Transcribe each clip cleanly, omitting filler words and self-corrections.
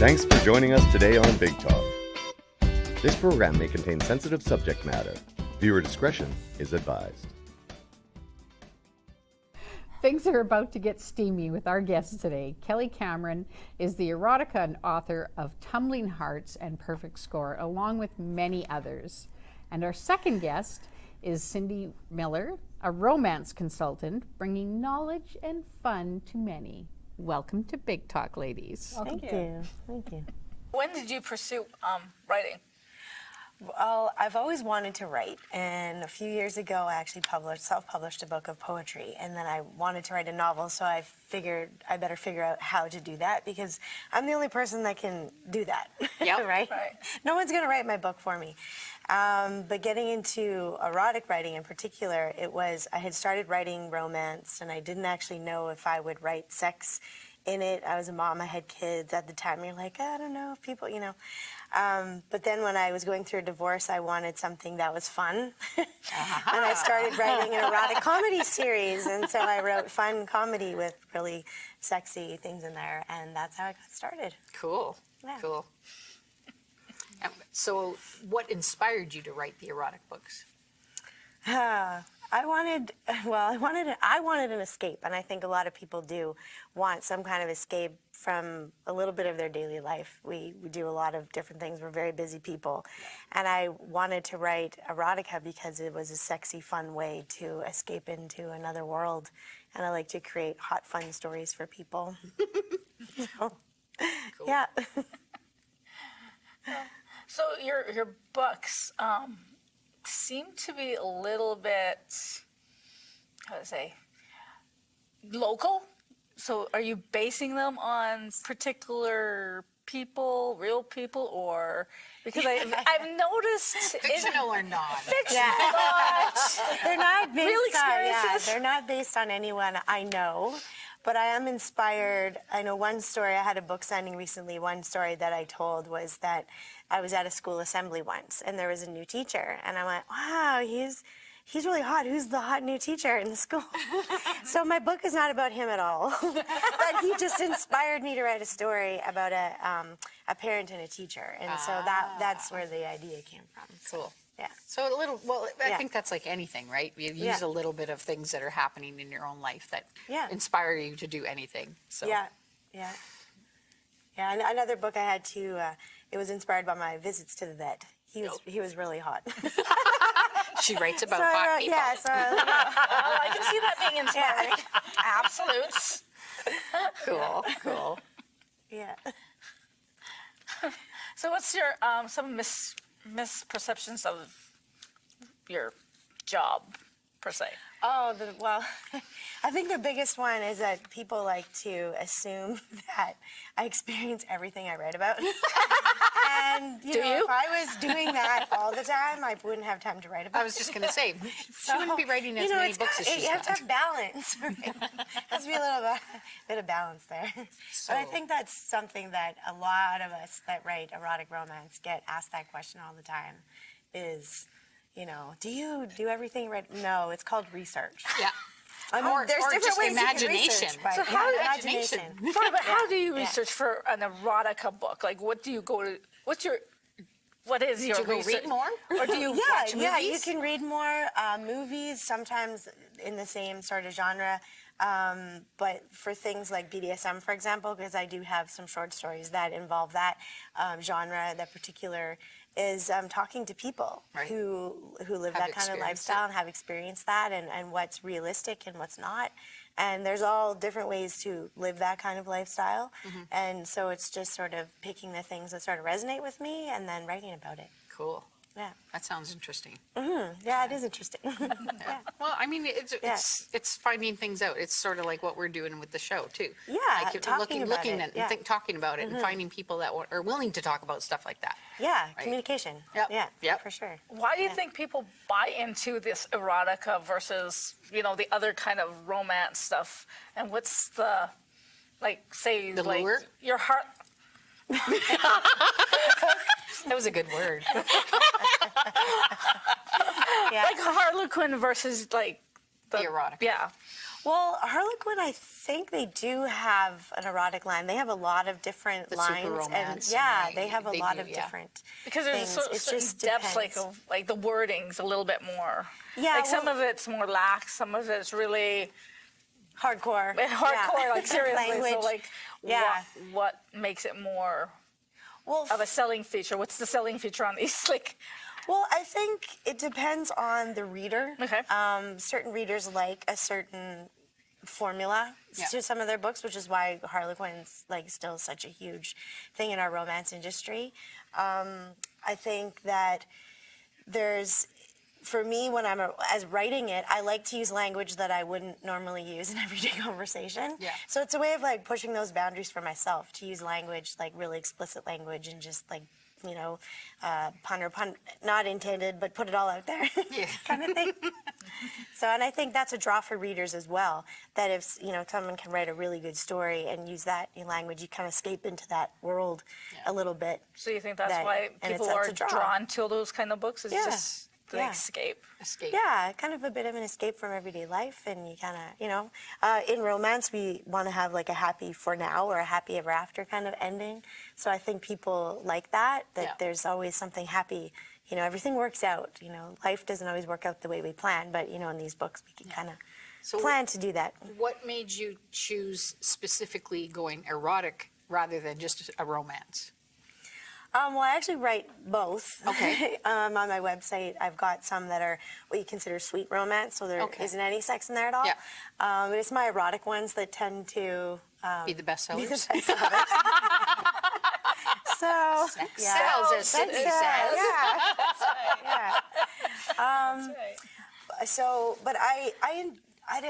Thanks for joining us today on Big Talk. This program may contain sensitive subject matter. Viewer discretion is advised. Things are about to get steamy with our guest today. Kelly Cameron is the erotica and author of Tumbling Hearts and Perfect Score, along with many others. And our second guest is Cindy Miller, a romance consultant, bringing knowledge and fun to many. Welcome to Big Talk, ladies. Thank you. When did you pursue writing? Well, I've always wanted to write, and a few years ago I actually self-published a book of poetry, and then I wanted to write a novel, so I figured I better figure out how to do that, because I'm the only person that can do that, right? No one's going to write my book for me. But getting into erotic writing in particular, I had started writing romance, and I didn't actually know if I would write sex in it. I was a mom, I had kids at the time. You're like, I don't know if people, but then when I was going through a divorce, I wanted something that was fun. And I started writing an erotic comedy series. And so I wrote fun comedy with really sexy things in there. And that's how I got started. Cool. Yeah. Cool. So what inspired you to write the erotic books? I wanted an escape, and I think a lot of people do want some kind of escape from a little bit of their daily life. We do a lot of different things. We're very busy people, and I wanted to write erotica because it was a sexy, fun way to escape into another world, and I like to create hot, fun stories for people. Cool. Yeah. So your books seem to be a little bit, how to say, local. So are you basing them on particular people, real people, or because I've noticed fictional or not? Fictional. They're not based Real on experiences? they're not based on anyone I know, but I am inspired. I know one story. I had a book signing recently. One story that I told was that I was at a school assembly once, and there was a new teacher, and I went, "Wow, he's really hot. Who's the hot new teacher in the school?" So my book is not about him at all. But he just inspired me to write a story about a parent and a teacher, and so that's where the idea came from. Cool. Yeah. So a little, I Yeah. think that's like anything, right? You use a little bit of things that are happening in your own life that inspire you to do anything. So. Yeah. And another book I had too. It was inspired by my visits to the vet. He was really hot. She writes about So I hot wrote- people. Yeah, so Oh, I can see that being inspiring. Absolutes. Cool, cool. yeah. So what's your some misperceptions of your job per se? Oh, well, I think the biggest one is that people like to assume that I experience everything I write about. And, Do you? if I was doing that all the time, I wouldn't have time to write about it. I was just going to say, she wouldn't be writing as many books as she's You have to done. have balance. Right? Has to be a little bit of balance there. But I think that's something that a lot of us that write erotic romance get asked that question all the time is, do you do everything right? No, it's called research. Yeah. There's or different just ways imagination. You can research, but So how imagination. Sorry, but how do you research for an erotica book? Like, what do you go to? What is your Do you go research? read more? Or do you watch movies? Yeah, you can read more movies, sometimes in the same sort of genre. But for things like BDSM, for example, because I do have some short stories that involve that genre, that particular is talking to people who live Have that kind of experienced lifestyle and have experienced that and what's realistic and what's not. And there's all different ways to live that kind of lifestyle. And so it's just sort of picking the things that sort of resonate with me and then writing about it. Cool. Yeah. That sounds interesting. Yeah, it is interesting. Yeah. Well, I mean, it's finding things out. It's sort of like what we're doing with the show too. Yeah, like talking about looking it, at yeah. talking about it and finding people that are willing to talk about stuff like that. Yeah, communication. Yep. Yeah, for sure. Why do you think people buy into this erotica versus, the other kind of romance stuff? And what's the, The lure? your heart? That was a good word. Yeah. Like Harlequin versus the erotica. Yeah. Well, Harlequin, I think they do have an erotic line. They have a lot of different The lines, super romance, and and they have a they lot do, of yeah. different Because there's things. a sort of It certain just depth, depends. like the wording's a little bit more. Yeah, Like some well- of it's more lax, some of it's really Hardcore. hardcore. Like seriously, so Language. like Yeah. what makes it more Well, of a selling feature? What's the selling feature on these? Like, Well, I think it depends on the reader. Okay. Certain readers like a certain formula Yeah. to some of their books, which is why Harlequin's like still such a huge thing in our romance industry. I think that there's, for me, when I'm as writing it, I like to use language that I wouldn't normally use in everyday conversation. Yeah. So it's a way of like pushing those boundaries for myself to use language, like really explicit language, and just like, you know, pun not intended, but put it all out there, Yeah. kind of thing. So, and I think that's a draw for readers as well. That if you know someone can write a really good story and use that in language, you kind of escape into that world a little bit. so you think that's That- why and people that's are a draw. drawn to those kind of books? It's Yeah. just the Yeah. escape. Escape. Yeah, kind of a bit of an escape from everyday life, and you kind of, you know, in romance we want to have like a happy for now or a happy ever after kind of ending. So I think people like that Yeah. there's always something happy. You know, everything works out. You know, life doesn't always work out the way we plan, but you know, in these books we can kind of So plan to do that. what made you choose specifically going erotic rather than just a romance? Well, I actually write both. Okay. On my website, I've got some that are what you consider sweet romance, so there Okay. not any sex in there at all. Yeah. But it's my erotic ones that tend to Be the best be the sellers? bestsellers. So Sex yeah. sells, as Sex Sydney sells, says. Yeah. Yeah. So, but I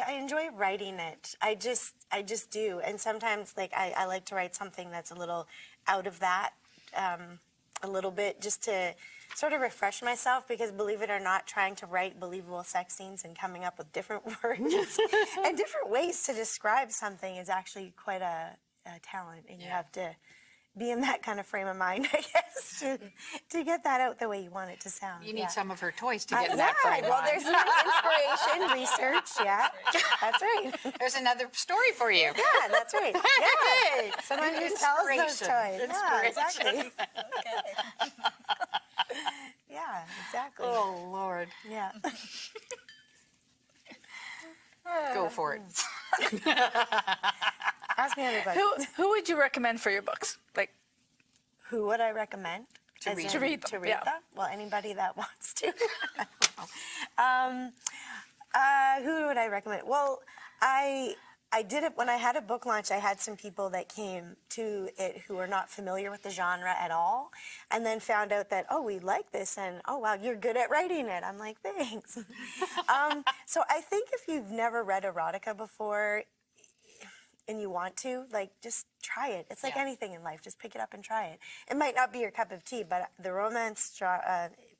enjoy writing it. I just do, and sometimes like I like to write something that's a little out of that, a little bit, just to sort of refresh myself, because believe it or not, trying to write believable sex scenes and coming up with different words and different ways to describe something is actually quite a talent, and you have to be in that kind of frame of mind, I guess, to get that out the way you want it to sound. You need yeah. some of her toys to get in that Yeah, frame of well, mind. there's some inspiration, research, yeah, that's right. There's another story for you. Yeah, that's right. Yeah, someone who sells those Inspiration. toys. Yeah, exactly. Yeah, exactly. Oh, Lord. Yeah. Go for it. Ask me another question. Who would you recommend for your books? Like, Who would I recommend? To As read. in To read them, To read yeah. them? Well, anybody that wants to. Who would I recommend? Well, I did it when I had a book launch. I had some people that came to it who were not familiar with the genre at all, and then found out that, oh, we like this, and oh wow, you're good at writing it. I'm like, thanks. So I think if you've never read erotica before and you want to, like, just try it. It's like Yeah. anything in life. Just pick it up and try it. It might not be your cup of tea, but the romance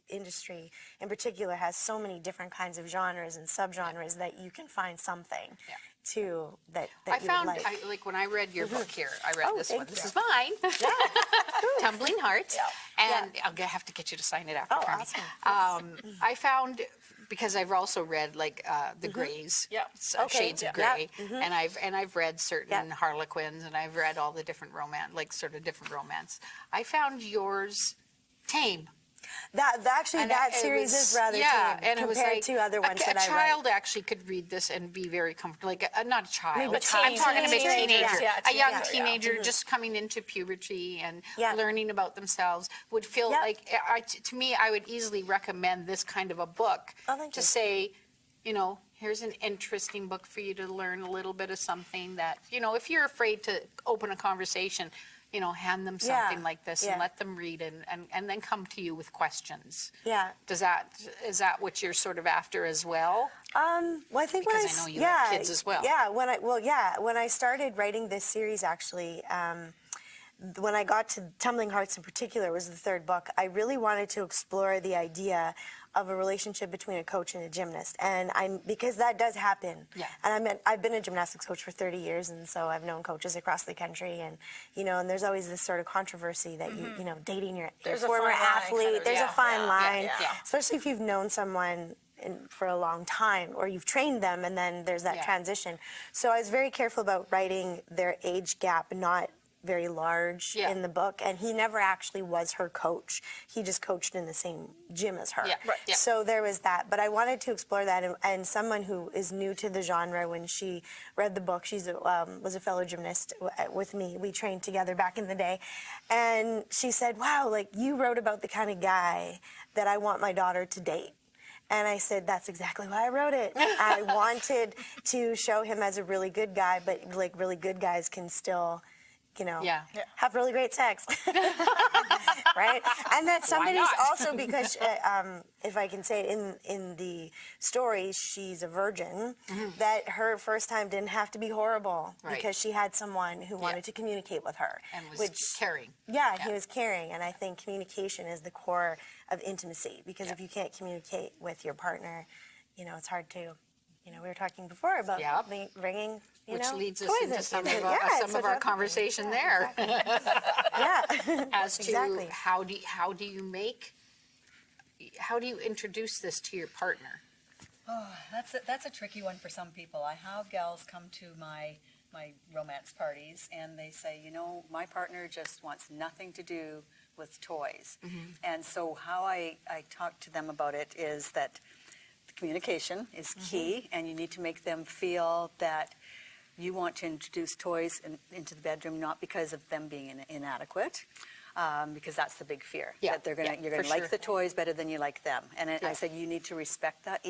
industry in particular has so many different kinds of genres and subgenres that you can find something Yeah. to that I you found, would like. like when I read your book here, I read Oh, this thank one. This you. is mine. Tumbling Hearts. And Yeah. I'll have to get you to sign it after Oh, for me. awesome. I found, because I've also read like the Greys, Yeah. Okay, Shades of yeah. Grey, and I've read certain Yeah. Harlequins, and I've read all the different romance, like sort of different romance. I found yours tame. That actually, And that it series was- is rather yeah, tame and it was compared like to other ones a that I write. child actually could read this and be very comfortable. Like not a child. Maybe I'm talking about a teenager, teenager, yeah. a young Yeah. teenager just coming into puberty and Yeah. learning about themselves would feel Yeah. like to me, I would easily recommend this kind of a book Oh, thank to you. say, you know, here's an interesting book for you to learn a little bit of something that, you know, if you're afraid to open a conversation, you know, hand them Yeah. something like this Yeah. and let them read and then come to you with questions. Yeah. Is that what you're sort of after as well? Well, I think Because when I know you have kids as well. Yeah, when I started writing this series, actually, when I got to Tumbling Hearts in particular, was the third book. I really wanted to explore the idea of a relationship between a coach and a gymnast, and because that does happen. Yeah. And I've been a gymnastics coach for 30 years, and so I've known coaches across the country, and and there's always this sort of controversy that dating your There's a former fine line, athlete. kind of, there's yeah, a fine yeah, line, yeah. especially if you've known someone for a long time, or you've trained them and then there's that Yeah. transition. So I was very careful about writing their age gap not very large Yeah. in the book, and he never actually was her coach. He just coached in the same gym as her. Yeah, right, yeah. So there was that, but I wanted to explore that, and someone who is new to the genre, when she read the book, she was a fellow gymnast with me. We trained together back in the day, and she said, wow, like you wrote about the kind of guy that I want my daughter to date. And I said, that's exactly why I wrote it. I wanted to show him as a really good guy, but like really good guys can still, you know, Yeah. have really great sex, right? And that somebody's not? also, because if I can say it, in the story, she's a virgin, that her first time didn't have to be horrible Right. because she had someone who wanted to communicate with her. And was caring. Yeah, he was caring, and I think communication is the core of intimacy, because if you can't communicate with your partner, you know, it's hard to, you know, we were talking before about Yeah. bringing, you Which know, leads us toys into some into- of our, yeah, it's some such of our a- conversation there. Yeah. As to Exactly. how do you introduce this to your partner? That's a tricky one for some people. I have gals come to my romance parties and they say, you know, my partner just wants nothing to do with toys. And so how I talk to them about it is that communication is key, and you need to make them feel that you want to introduce toys into the bedroom, not because of them being inadequate, because that's the big fear, Yeah, that you're yeah, going for to like sure. the toys better than you like them. And Yeah. I said you need to respect that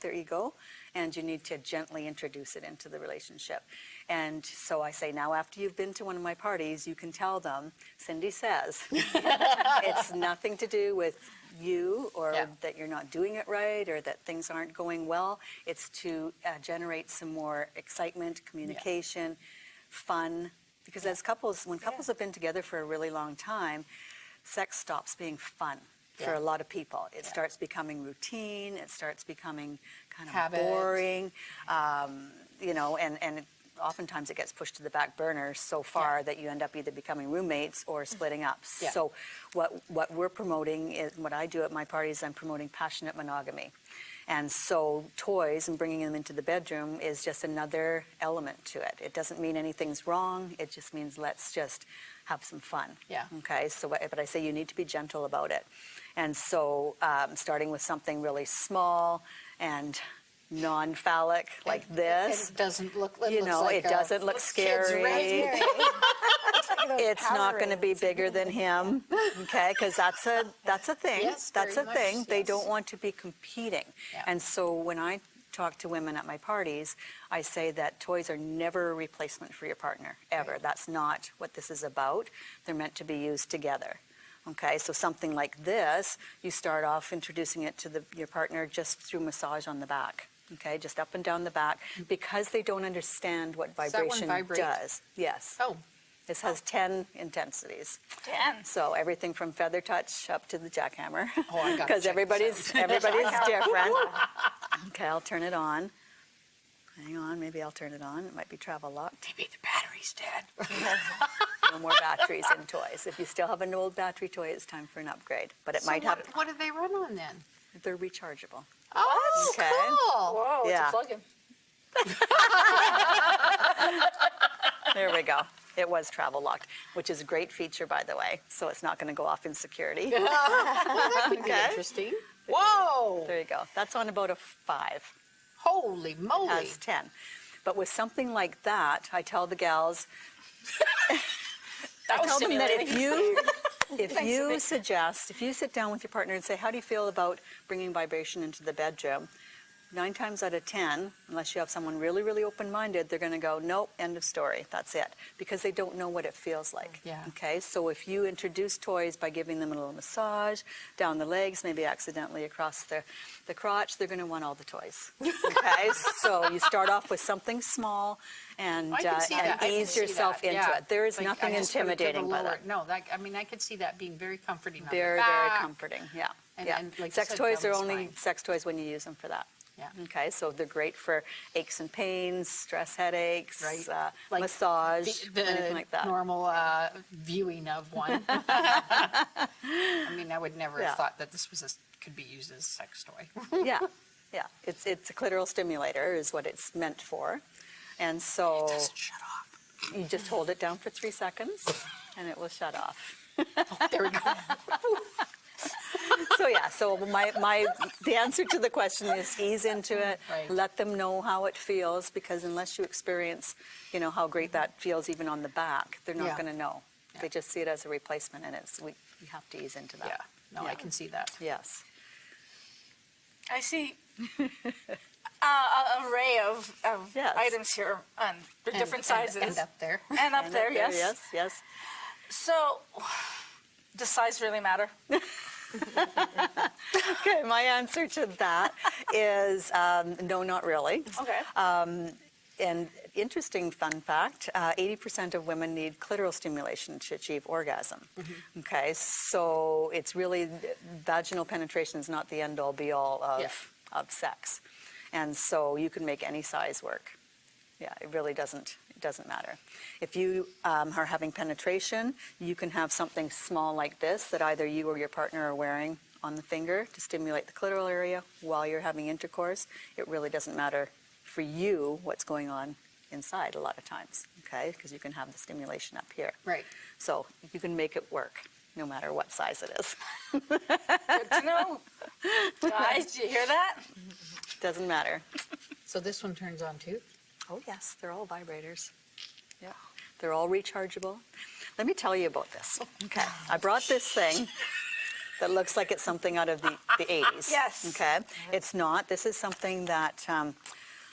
their ego, and you need to gently introduce it into the relationship. And so I say, now after you've been to one of my parties, you can tell them, Cindy says, it's nothing to do with you, or Yeah. that you're not doing it right, or that things aren't going well. It's to generate some more excitement, communication, fun. Because as couples, when couples have been together for a really long time, sex stops being fun for Yeah. a lot of people. It starts becoming routine. It starts becoming kind of Habit. boring, you know, and oftentimes it gets pushed to the back burner so far that you end up either becoming roommates or splitting up. Yeah. So what we're promoting is, what I do at my parties, I'm promoting passionate monogamy. And so toys and bringing them into the bedroom is just another element to it. It doesn't mean anything's wrong. It just means let's just have some fun. Yeah. Okay, so but I say you need to be gentle about it. And so starting with something really small and non-phallic like this. It doesn't look, You looks know, like it doesn't look kids' scary. right? It's not going to be bigger than him, okay? Because that's a thing. Yes, That's a very much, thing. They yes. don't want to be competing. Yeah. And so when I talk to women at my parties, I say that toys are never a replacement for your partner, ever. Right. That's not what this is about. They're meant to be used together. Okay, so something like this, you start off introducing it to your partner just through massage on the back. Okay, just up and down the back, because they don't understand what Does that one vibration vibrate? does. Yes. Oh, This has 10 intensities. 10. So everything from feather touch up to the jackhammer. Oh, I gotta Because check everybody's different. Okay, I'll turn it on. Hang on, maybe I'll turn it on. It might be travel locked. maybe the battery's dead. No more batteries in toys. If you still have an old battery toy, it's time for an upgrade. But it So might have, what do they run on then? they're rechargeable. Oh, Okay. cool. Whoa, Yeah. it's a plug-in. There we go. It was travel locked, which is a great feature, by the way. So it's not going to go off in security. That would be Okay. interesting. Whoa, There you go. That's on about a 5. holy moly. Has 10. But with something like that, I tell the gals, That was tell them that stimulating. if you sit down with your partner and say, how do you feel about bringing vibration into the bedroom? 9 times out of 10, unless you have someone really, really open-minded, they're going to go, nope, end of story, that's it. Because they don't know what it feels like. Yeah. Okay, so if you introduce toys by giving them a little massage down the legs, maybe accidentally across the crotch, they're going to want all the toys. Okay, so you start off with something small and, I can see that. I and can ease see yourself that, into yeah. it. There is Like, nothing I just put it to the intimidating about lower- that. No, I mean, I could see that being very comforting on Very, the back. very comforting, yeah. And- yeah. and like you Sex said, toys are down the only spine. sex toys when you use them for that. Yeah. Okay, so they're great for aches and pains, stress headaches, Right. massage, anything like that. normal viewing of one. I mean, I would never Yeah. have thought that this could be used as a sex toy. Yeah, Yeah, it's a clitoral stimulator is what it's meant for. And so Shut off. you just hold it down for 3 seconds and it will shut off. There we go. So yeah, so the answer to the question is ease into it, Right. let them know how it feels, because unless you experience, how great that feels even on the back, they're not Yeah. going to know. Yeah. They just see it as a replacement, and you have to ease into that. Yeah, no, I can see that. Yes. I see an array of Yes. items here on the different sizes. And up there. And up there, yes. Yes, yes. So, does size really matter? Okay, my answer to that is no, not really. Okay. And interesting fun fact, 80% of women need clitoral stimulation to achieve orgasm. Okay, so it's really, vaginal penetration is not the end-all be-all of sex. And so you can make any size work. Yeah, it really doesn't matter. If you are having penetration, you can have something small like this that either you or your partner are wearing on the finger to stimulate the clitoral area while you're having intercourse. It really doesn't matter for you what's going on inside a lot of times, okay? Because you can have the stimulation up here. Right. So you can make it work no matter what size it is. Good to know. Guys, did you hear that? Doesn't matter. So this one turns on too? Oh yes, they're all vibrators. Yeah, they're all rechargeable. Let me tell you about this. Okay, I brought this thing that looks like it's something out of the 80s. Yes. Okay, it's not. This is something that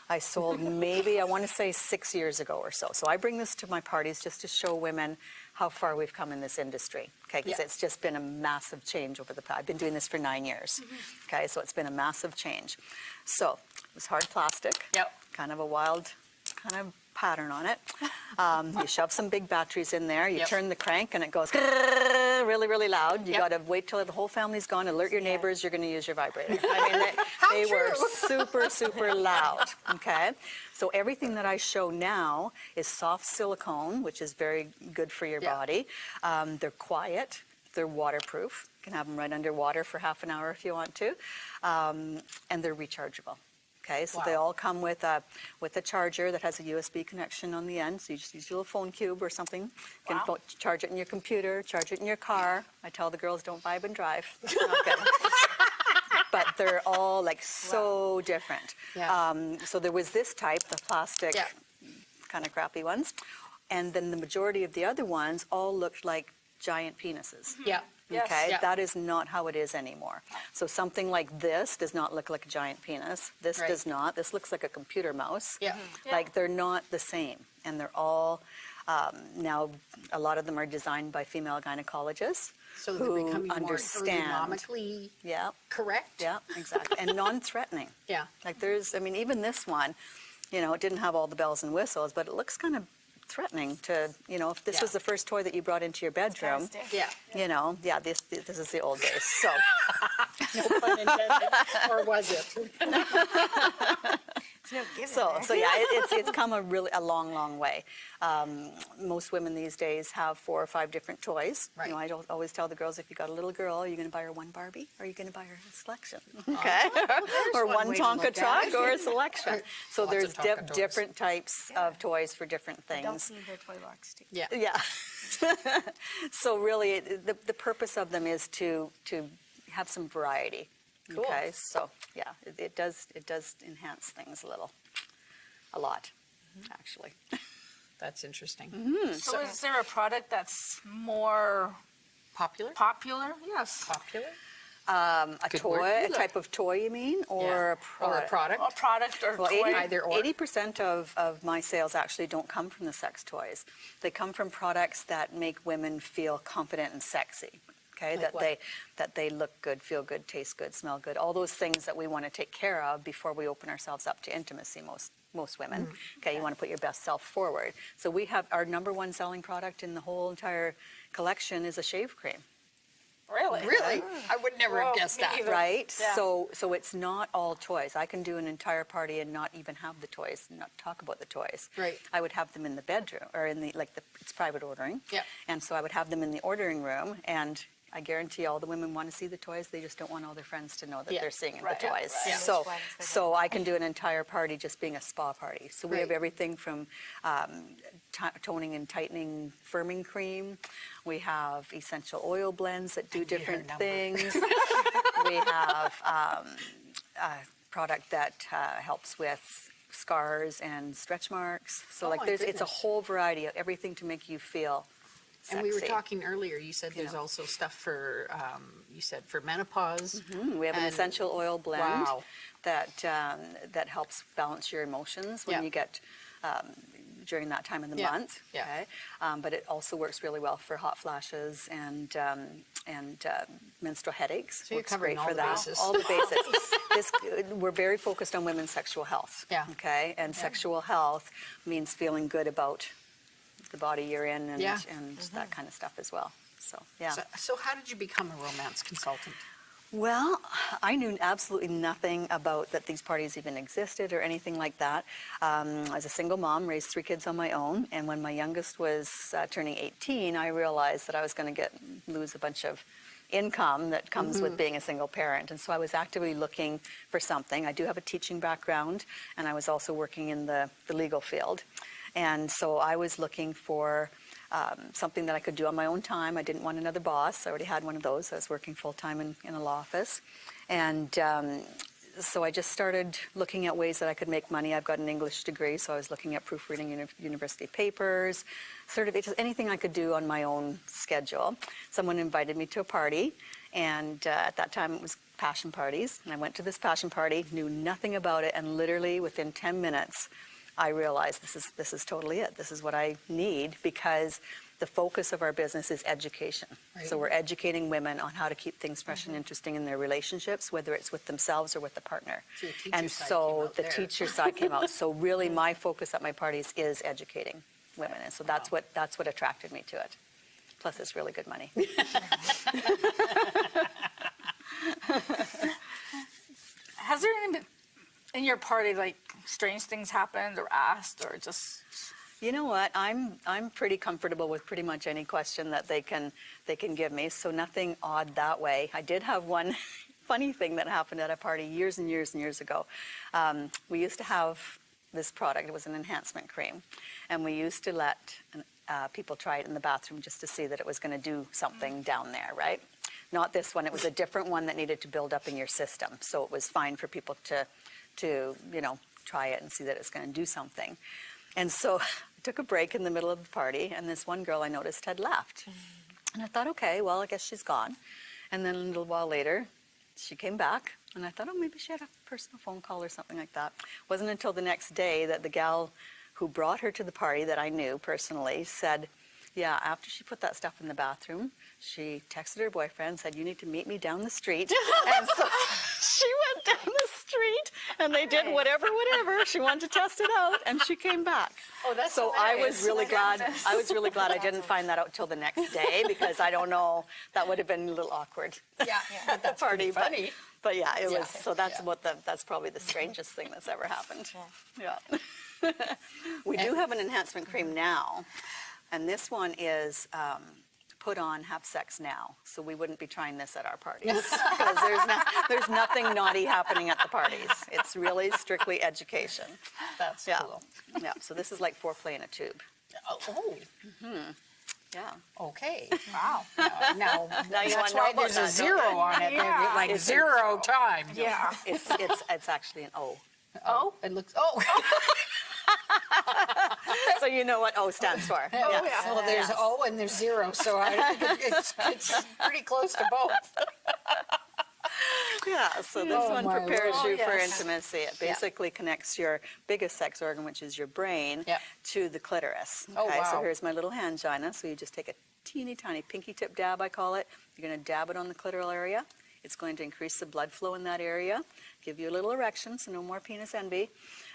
I sold maybe, I want to say 6 years ago or so. So I bring this to my parties just to show women how far we've come in this industry. Okay, because Yeah. it's just been a massive change over the past. I've been doing this for 9 years. Okay, so it's been a massive change. So it was hard plastic. Yep. Kind of a wild kind of pattern on it. You shove some big batteries in there, you Yep. turn the crank and it goes really, really loud. You Yep. got to wait till the whole family's gone, alert your neighbors, you're going to use your vibrator. I mean, they were super, super loud, okay? So everything that I show now is soft silicone, which is very good for your Yeah. body. They're quiet, they're waterproof. You can have them right under water for half an hour if you want to. And they're rechargeable. Okay, so they Wow. all come with a charger that has a USB connection on the end. So you just use your little phone cube or something. You can Wow. charge it in your computer, charge it in your car. I tell the girls, don't vibe and drive. It's not good. But they're all like so different. Yeah. So there was this type, the plastic Yeah. kind of crappy ones. And then the majority of the other ones all looked like giant penises. Yeah. Yes. Okay, Yeah. that is not how it is anymore. So something like this does not look like a giant penis. This Right. does not. This looks like a computer mouse. Yeah. Yeah. Like they're not the same. And they're all, now a lot of them are designed by female gynecologists So they're who becoming more understand. ergonomically Yeah, correct? yeah, exactly. And non-threatening. Yeah. Like there's, I mean, even this one, it didn't have all the bells and whistles, but it looks kind of threatening to, if this Yeah. was the first toy that you brought into your bedroom, Yeah. this is the old days. So, No pun intended. Or was it? so yeah, it's come a long way. Most women these days have 4 or 5 different toys. Right. I don't always tell the girls, if you got a little girl, are you going to buy her one Barbie or are you going to buy her a selection? Okay, or one one way to look Tonka at truck it. or a selection. So Lots of there's Tonka toys. different types of toys for different things. Adults need their toy box too. Yeah. Yeah. So really, the purpose of them is to have some variety. Cool. Okay. So yeah, it does enhance things a lot, actually. That's interesting. So is there a product that's more Popular? popular? Yes. Popular? A Good toy, word. a type of toy, you mean, or Yeah. a product? Or a product? A product or Well, toy? Either or. 80% of my sales actually don't come from the sex toys. They come from products that make women feel confident and sexy. Okay, Like that they look good, feel good, taste good, smell good. All those things that we want to take care of before we open ourselves up to intimacy. Most women. Okay, you want to put your best self forward. So we have our #1 selling product in the whole entire collection is a shave cream. Really? Really? I would never have Well, guessed me that. either. Right? Yeah. So it's not all toys. I can do an entire party and not even have the toys, not talk about the toys. Right. I would have them in the bedroom or in it's private ordering. Yeah. And so I would have them in the ordering room and I guarantee all the women want to see the toys. They just don't want all their friends to know that Yeah. they're seeing Right, the yeah, toys. right. So, Which ones they're so I can do an entire party just being a spa party. So we have Right. everything from toning and tightening firming cream. We have essential oil blends that do different number. things. We have a product that helps with scars and stretch marks. So Oh like my it's a goodness. whole variety of everything to make you feel sexy. And we were talking earlier, you said there's Yeah. also stuff for, you said for menopause. We have an and- essential oil blend Wow. that helps balance your emotions when Yeah. you get during that time of the Yeah. month. Yeah. Okay? But it also works really well for hot flashes and menstrual headaches. So you're Works covering great all for the that. bases. All the bases. We're very focused on women's sexual health. Yeah. Okay, and sexual health means feeling good about the body you're in and Yeah. that kind of stuff as well. So yeah. So how did you become a romance consultant? Well, I knew absolutely nothing about that these parties even existed or anything like that. I was a single mom, raised 3 kids on my own, and when my youngest was turning 18, I realized that I was going to lose a bunch of income that comes with being a single parent. And so I was actively looking for something. I do have a teaching background, and I was also working in the legal field. And so I was looking for something that I could do on my own time. I didn't want another boss. I already had one of those. I was working full-time in a law office. And so I just started looking at ways that I could make money. I've got an English degree, so I was looking at proofreading university papers, just anything I could do on my own schedule. Someone invited me to a party, and at that time it was passion parties. And I went to this passion party, knew nothing about it, and literally within 10 minutes, I realized this is totally it. This is what I need, because the focus of our business is education. Right. So we're educating women on how to keep things fresh and interesting in their relationships, whether it's with themselves or with the partner. So your teacher And side so came out the there. teacher side came out. So really my focus at my parties is educating women. And so that's what attracted me to it. Plus it's really good money. Has there any, in your party, like strange things happened or asked or just? You know what? I'm pretty comfortable with pretty much any question that they can give me. So nothing odd that way. I did have one funny thing that happened at a party years and years and years ago. We used to have this product. It was an enhancement cream, and we used to let people try it in the bathroom just to see that it was going to do something down there, right? Not this one. It was a different one that needed to build up in your system. So it was fine for people to try it and see that it's going to do something. And so I took a break in the middle of the party, and this one girl I noticed had left. And I thought, okay, well, I guess she's gone. And then a little while later, she came back, and I thought, oh, maybe she had a personal phone call or something like that. It wasn't until the next day that the gal who brought her to the party that I knew personally said, yeah, after she put that stuff in the bathroom, she texted her boyfriend, said, you need to meet me down the street. And so she went down the street, and they did whatever. She wanted to test it out, and she came back. Oh, that's so I was hilarious. really glad. I was really glad I didn't find that out till the next day, because I don't know, that would have been a little awkward. Yeah, At the party, funny. But yeah, it Yeah. was. So that's Yeah. that's probably the strangest thing that's ever happened. Yeah. We do have an enhancement cream now, and this one is put on, have sex now. So we wouldn't be trying this at our parties, because there's nothing naughty happening at the parties. It's really strictly education. That's Yeah. cool. Yeah. So this is like foreplay in a tube. Oh, Yeah. okay. Wow. Now Now you that's wanna know why about there's a that, don't zero you? on it. Yeah. Like It's a zero time. Yeah. It's actually an O. Oh, it looks. Oh. So you know what O stands for. Yes. Well, there's Yes. O and there's zero, so I think it's pretty close to both. Yeah, so this Oh, one my prepares Lord. you for Yes. intimacy. It basically connects your biggest sex organ, which is your brain, Yep. to the clitoris. Oh, Okay, so wow. here's my little angina. So you just take a teeny tiny pinky tip dab, I call it. You're going to dab it on the clitoral area. It's going to increase the blood flow in that area, give you a little erection, so no more penis envy.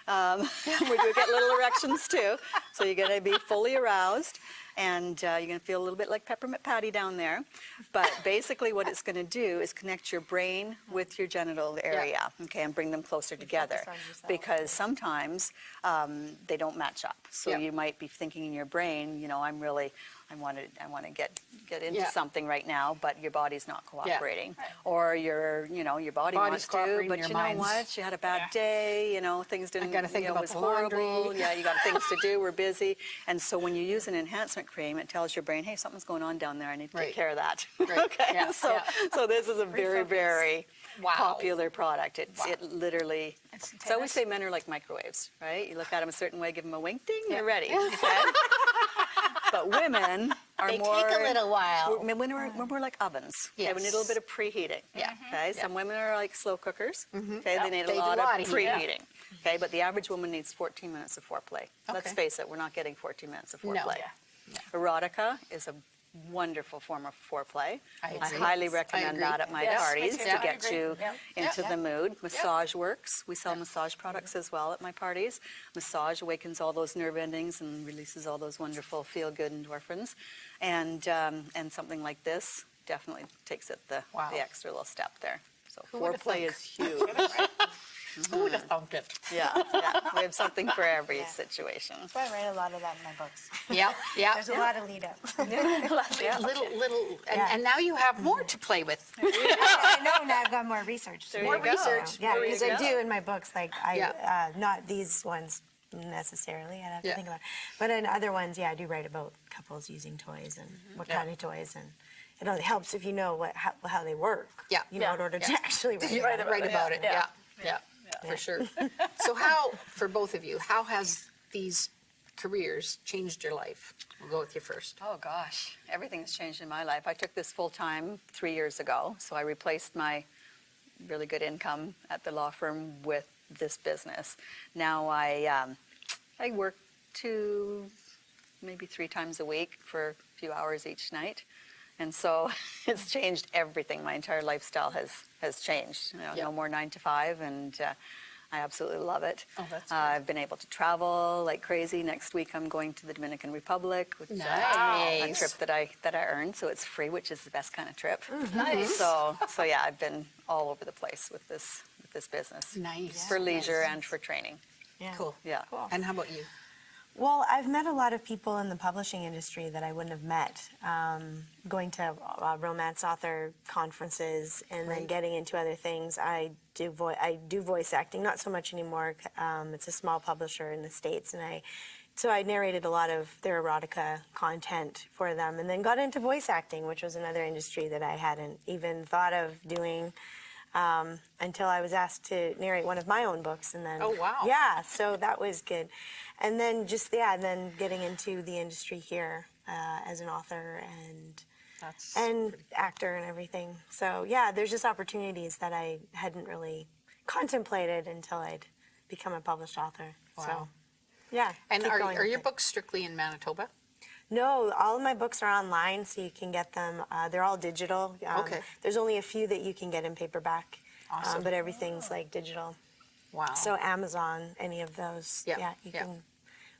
We do get little erections too, so you're going to be fully aroused. And you're going to feel a little bit like Peppermint Patty down there. But basically what it's going to do is connect your brain with your genital area, okay, and bring them closer together. on yourself. Because sometimes they don't match up. So Yeah. you might be thinking in your brain, you know, I want to get into Yeah. something right now, but your body's not cooperating. Or your body Body's wants to, cooperating, but your you know mind's- what? You had a bad day, you know, things didn't, gotta think you know, about it was the horrible. laundry. Yeah, you got things to do, we're busy. And so when you use an enhancement cream, it tells your brain, hey, something's going on down there, I need to Right. take care of that. Right. Okay, Yeah, so yeah. so this is a very, very Wow. popular product. It literally, It's so I always say men are like microwaves, right? You look at them a certain way, give them a wink, ding, they're ready. Okay? But women are They more. take a little while. Women are more like ovens. Okay, we need a little Yes. bit of preheating. Yeah. Okay, some women are like slow cookers. Okay, they need a They do lot a of lot of heat, preheating. Okay, but the average woman needs 14 minutes of foreplay. Let's Okay. face it, we're not getting 14 minutes of No. foreplay. Yeah. Erotica is a wonderful form of foreplay. I agree. highly I recommend agree. that at my Yes, me parties too. to I get agree. you Yep. into Yeah. the mood. Massage works. We sell massage products as well at my parties. Massage awakens all those nerve endings and releases all those wonderful feel-good endorphins. And something like this definitely takes it the extra little step there. So Who would've foreplay thunk? is huge. Who would have thunked it? Yeah, we have something for every situation. So I write a lot of that in my books. Yeah, yeah. There's a lot of lead up. Little, Yeah. and now you have more to play with. I know now I've got more research. to More do. research. Yeah, There you because I go. do in my books, like Yeah. not these ones necessarily. I'd have to Yeah. think about it. But in other ones, yeah, I do write about couples using toys and what Yeah. kind of toys, and it only helps if you know how they work. Yeah. You know, in order to actually write about it. Write about it. Yeah, yeah, for sure. So how, for both of you, how has these careers changed your life? We'll go with you first. Oh gosh, everything's changed in my life. I took this full time 3 years ago, so I replaced my really good income at the law firm with this business. Now I work 2, maybe 3 times a week for a few hours each night, and so it's changed everything. My entire lifestyle has changed. You know, Yeah. no more 9 to 5, and I absolutely love it. Oh, that's good. I've been able to travel like crazy. Next week I'm going to the Dominican Republic, which a Nice. trip that I earned, so it's free, which is the best kind of trip. Nice. So yeah, I've been all over the place with this business. Nice. For leisure and for training. Yeah. Cool. Yeah. And how about you? Well, I've met a lot of people in the publishing industry that I wouldn't have met going to romance author conferences and then getting into other things. I do voice acting, not so much anymore. It's a small publisher in the States, and I narrated a lot of their erotica content for them, and then got into voice acting, which was another industry that I hadn't even thought of doing. Until I was asked to narrate one of my own books, and then Oh, wow. yeah, so that was good, and then then getting into the industry here as an author and actor and everything. So yeah, there's just opportunities that I hadn't really contemplated until I'd become a published author. So Wow. yeah. And keep are going with your it. books strictly in Manitoba? No, all of my books are online, so you can get them. They're all digital. Okay. There's only a few that you can get in paperback, Awesome. but everything's like digital. Wow. So Amazon, any of those, Yeah, you yeah. can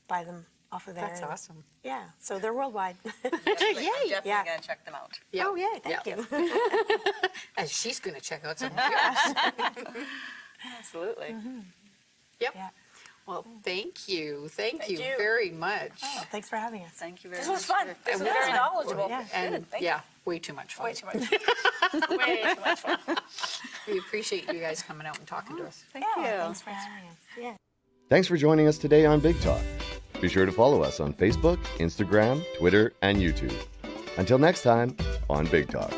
buy them off of there. That's awesome. Yeah, so they're worldwide. I'm definitely Yeah. going to check them out. Yeah. Oh, yeah, thank you. And she's going to check out some of yours. Absolutely. Yep. Yeah. Well, thank you. Thank you you. very much. Thanks for having us. Thank you very This much. was fun. This was very knowledgeable. Yeah. And Thank yeah, way too much fun. Way too much. Way too much fun. We appreciate you guys coming out and talking to us. Thank Yeah, you. thanks for having us. Yeah. Thanks for joining us today on Big Talk. Be sure to follow us on Facebook, Instagram, Twitter, and YouTube. Until next time on Big Talk.